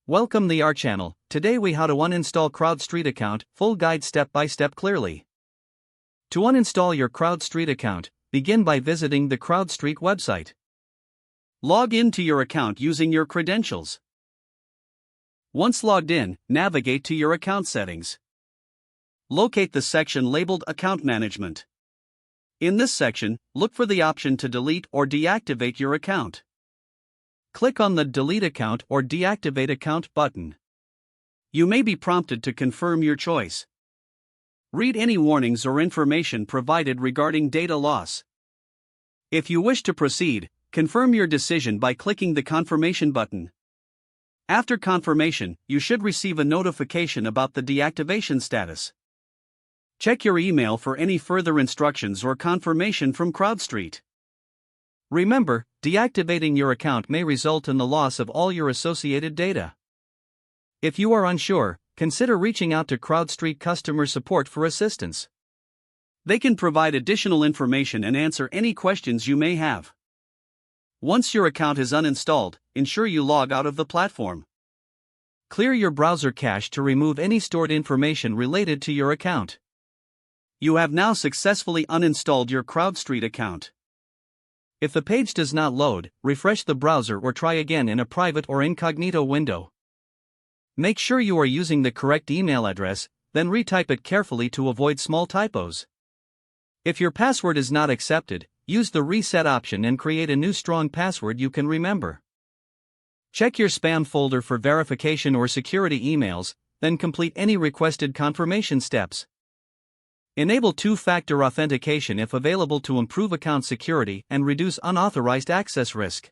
Welcome to our channel. Today we how to uninstall CrowdStreet account, full guide step by step clearly. To uninstall your CrowdStreet account, begin by visiting the CrowdStreet website. Log in to your account using your credentials. Once logged in, navigate to your account settings. Locate the section labeled Account Management. In this section, look for the option to delete or deactivate your account. Click on the Delete Account or Deactivate Account button. You may be prompted to confirm your choice. Read any warnings or information provided regarding data loss. If you wish to proceed, confirm your decision by clicking the Confirmation button. After confirmation, you should receive a notification about the deactivation status. Check your email for any further instructions or confirmation from CrowdStreet. Remember, deactivating your account may result in the loss of all your associated data. If you are unsure, consider reaching out to CrowdStreet customer support for assistance. They can provide additional information and answer any questions you may have. Once your account is uninstalled, ensure you log out of the platform. Clear your browser cache to remove any stored information related to your account. You have now successfully uninstalled your CrowdStreet account. If the page does not load, refresh the browser or try again in a private or incognito window. Make sure you are using the correct email address, then retype it carefully to avoid small typos. If your password is not accepted, use the reset option and create a new strong password you can remember. Check your spam folder for verification or security emails, then complete any requested confirmation steps. Enable two-factor authentication if available to improve account security and reduce unauthorized access risk.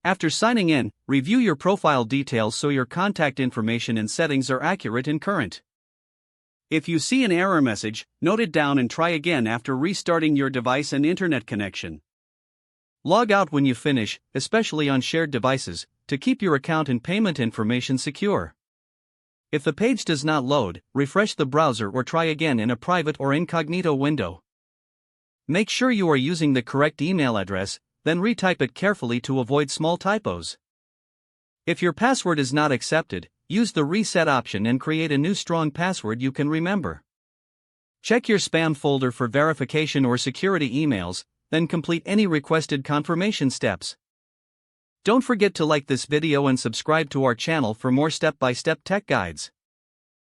After signing in, review your profile details so your contact information and settings are accurate and current. If you see an error message, note it down and try again after restarting your device and internet connection. Log out when you finish, especially on shared devices, to keep your account and payment information secure. If the page does not load, refresh the browser or try again in a private or incognito window. Make sure you are using the correct email address, then retype it carefully to avoid small typos. If your password is not accepted, use the reset option and create a new strong password you can remember. Check your spam folder for verification or security emails, then complete any requested confirmation steps. Don't forget to like this video and subscribe to our channel for more step-by-step tech guides.